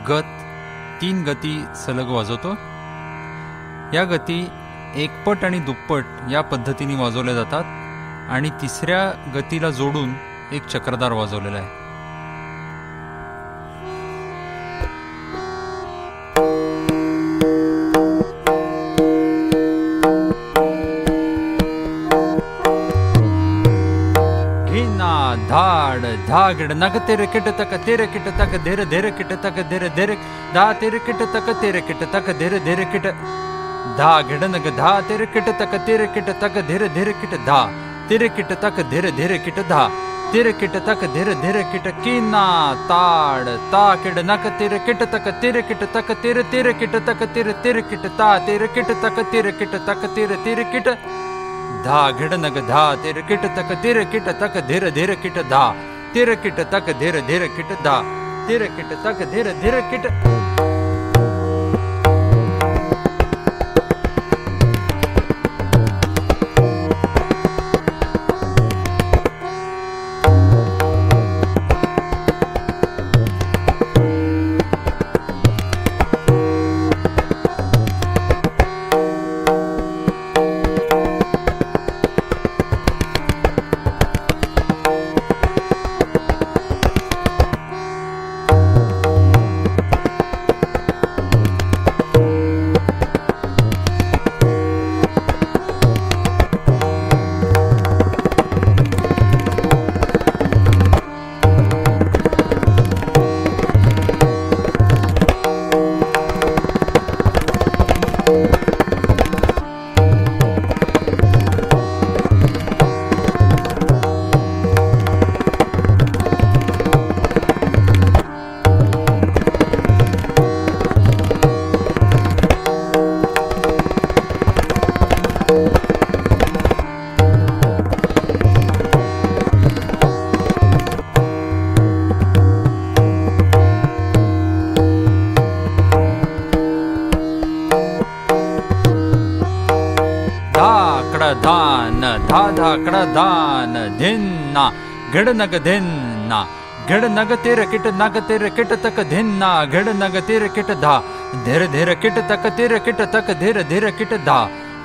गत 3 गती सलग वाजवतो. या गती एकपट आणि दुप्पट या पद्धतीने वाजवल्या जातात आणि तिसऱ्या गतीला जोडून एक चक्रधार वाजवलेला आहे. धाड धागड नग तेरे किट तक तेरे किट तक धीरे धीरे किट तक धीरे धीरे धा तेरे किट तक तेरे किट तक धीरे धीरे किट धागड नग धा तेरे किट तक तेरे किट तक धीरे धीरे किट धा तेरे किट तक धीरे धीरे किट धा तेरे किट तक धीरे धीरे किट कीना ताड़ ता किड नक तेरे किट तक तेरे किट तक तेरे तेरे किट तक तेरे तेरे किट ता तेरे किट तक तेरे किट तक तेरे तेरे किट धा घिड नग धा तेरे किट तक तेरे किट तक धीरे धीरे किट धा तेरे किट तक धीरे धीरे किट धा तेरे किट तक धीरे धीरे किट. धान धा धा कड़ दान धिन्ना घिड नग धिन्ना घिड नग तेरे किट नग तेरे किट तक धिन्ना घिड नग तेरे किट धा धीरे धीरे किट तक तेरे किट तक धीरे धीरे किट धा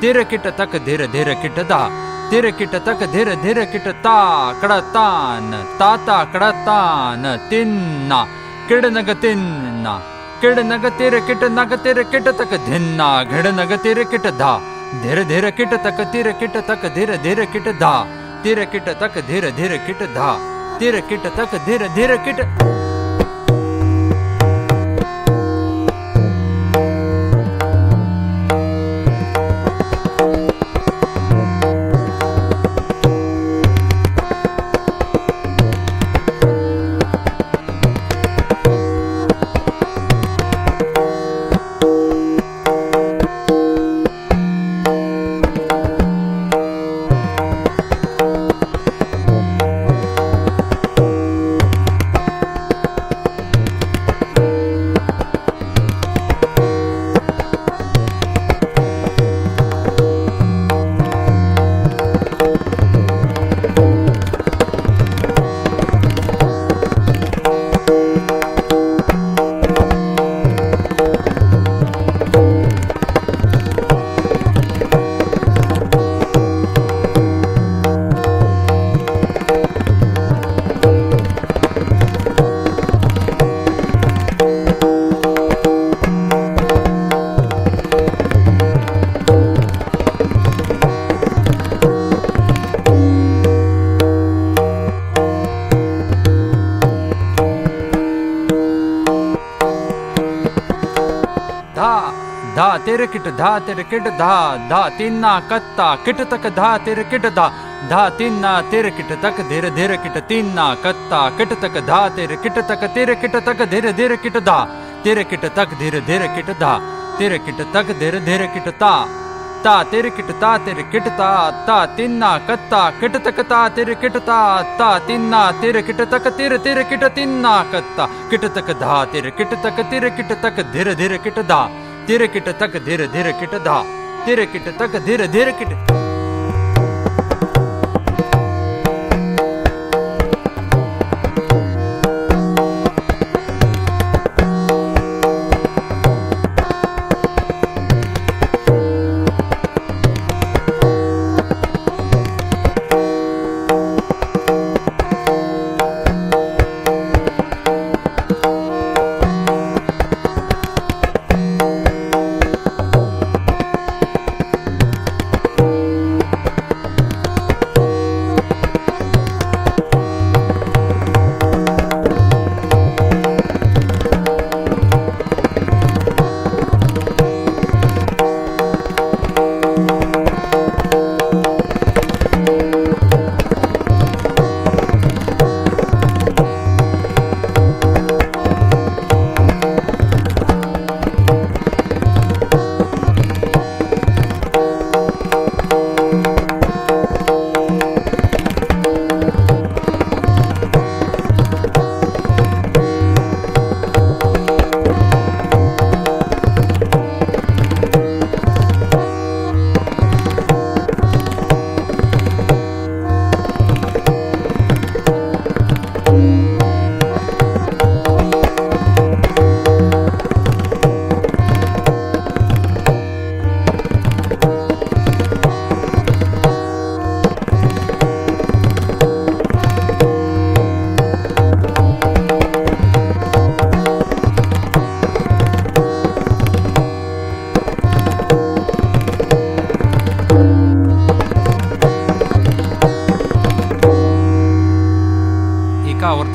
तेरे किट तक धीरे धीरे किट धा तेरे किट तक धीरे धीरे किट ता कड़ तान ता कड़ तान तिन्ना किड नग तिन्ना किड नग तेरे किट तक धिन्ना घिड नग तेरे किट धा धीरे धीरे किट तक धीरे धीरे किट धा तेरे किट तक धीरे धीरे किट धा तेरे किट तक धीरे धीरे किट. धा तेरे किट धा तेरे किट धा धा तिन्ना कत्ता किट तक धा तेरे किट धा तिन्ना तेरे किट तक धीरे धीरे किट तिन्ना कत्ता किट तक धा तेरे किट तक धीरे धीरे किट धा तेरे किट तक धीरे धीरे किट धा तेरे किट तक धीरे धीरे किट ता तेरे किट ता तिन्ना कत्ता किट तक ता तेरे किट ता तिन्ना तेरे किट तक तेरे किट तिन्ना कत्ता किट तक धा तेरे किट तक धीरे धीरे किट धा तेरे किट तक धीरे धीरे किट धा तेरे किट तक धीरे धीरे किट.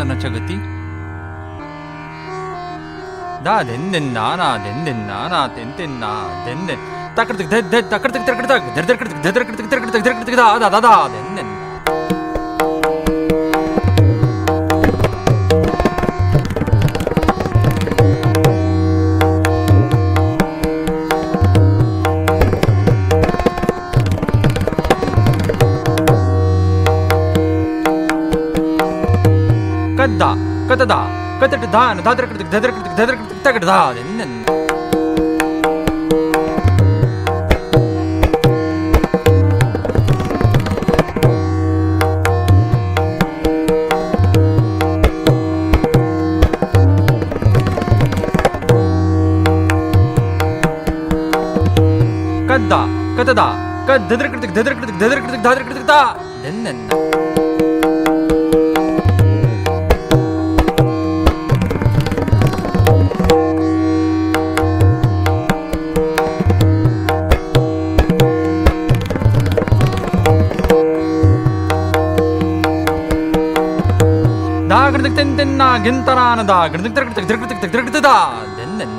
ತನ ಚಗತಿ ದಾ ದೆಂದೆನ್ನ ನಾ ದೆಂದೆನ್ನ ನಾ ತೆಂತೆನ್ನ ದೆಂದೆ ತಕಡ್ತಿಕ್ ದೆದ್ ತಕಡ್ತಿಕ್ ತಕಡ್ತಾಕ್ ದೆರ್ದರ್ಕಡ್ತಿಕ್ ದೆರ್ದರ್ಕಡ್ತಿಕ್ ದೆರ್ಕಡ್ತಿಕ್ ದೆರ್ಕಡ್ತಿಕ್ ದಾ ದಾ ದಾ ದೆಂದೆನ್ನ ಕದ್ದ ಕತದ ಕತಟ ದಾನ ದಾದರಕಡ್ತಿಕ್ ದೆದರ್ಕಡ್ತಿಕ್ ದೆದರ್ಕಡ್ತಿಕ್ ತಕಡ್ ದಾ ದೆಂದೆನ್ನ ಕದ್ದ ಕತದ ಕದ್ ದೆದರ್ಕಡ್ತಿಕ್ ದೆದರ್ಕಡ್ತಿಕ್ ದೆದರ್ಕಡ್ತಿಕ್ ದಾದರಕಡ್ತಿಕ್ ದಾ ದೆಂದೆನ್ನ ದಾ ಗಡ್ತಿಕ್ ತೆಂತೆನ್ನ ಗೆಂತರಾನ ದಾ ಗಡ್ತಿಕ್ ದೆರ್ಕಡ್ತಿಕ್ ದೆರ್ಕಡ್ತಿಕ್ ದೆರ್ಕಡ್ತಿಕ್ ದಾ ದೆಂದೆನ್ನ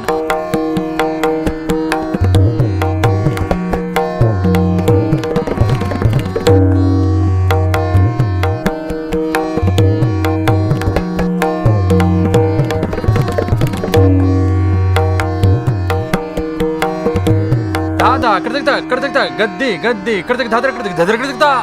ದಾದಾ ಕಡ್ತಿಕ್ ದ ಕಡ್ತಿಕ್ ದ ಗದ್ದಿ ಗದ್ದಿ ಕಡ್ತಿಕ್ ದಾದರ ಕಡ್ತಿಕ್ ದದರ ಕಡ್ತಿಕ್ ದಾ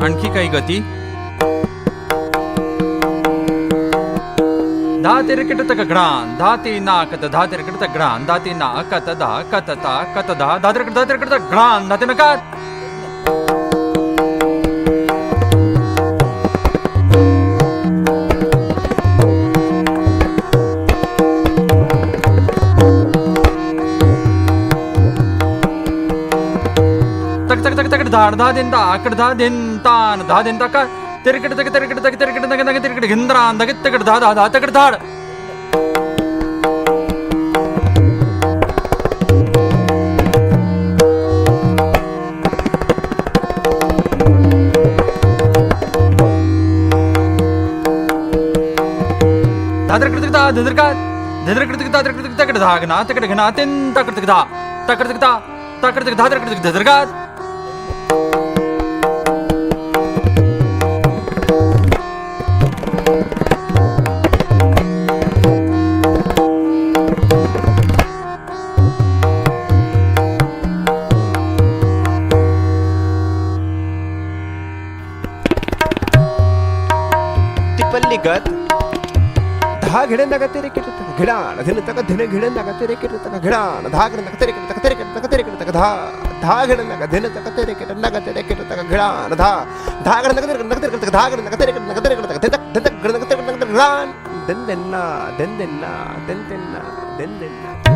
आणखी काही गती धातेर किटतक घ्राण धाती नाकत धातेर किटतक घ्राण धाती ना कत दा कतता कतदा धातेर किटतक घ्राण धाती नकात तक तक तक तक धाड धा दिन दा अकड धा दिन तान धा दिन तक तिरकट तक तिरकट तक तिरकट तक तक तिरकट गिंद्रान तक तक धा धा धा तक धाड दादर तक धा दादर का दादर तक दादर तक धा गना तक गना तिन तक तक धा तक तक धा तक तक दादर तक दादर का टिपल्लीगत धा घिडे नग तेरे किट तक घिडाण धिन तक धिन घिडे नग तेरे किट तक घिडाण धा घिडे नग तेरे किट तक तेरे किट तक तेरे किट तक धा धा घिडे नग धिन तक तेरे किट नग तेरे किट तक घिडाण धा धा घिडे नग तेरे किट नग तेरे किट तक धा घिडे नग तेरे किट नग तेरे किट तक धिन तक घिडे नग तेरे किट नग घिडाण दिन दिन दिन दिन दिन दिन दिन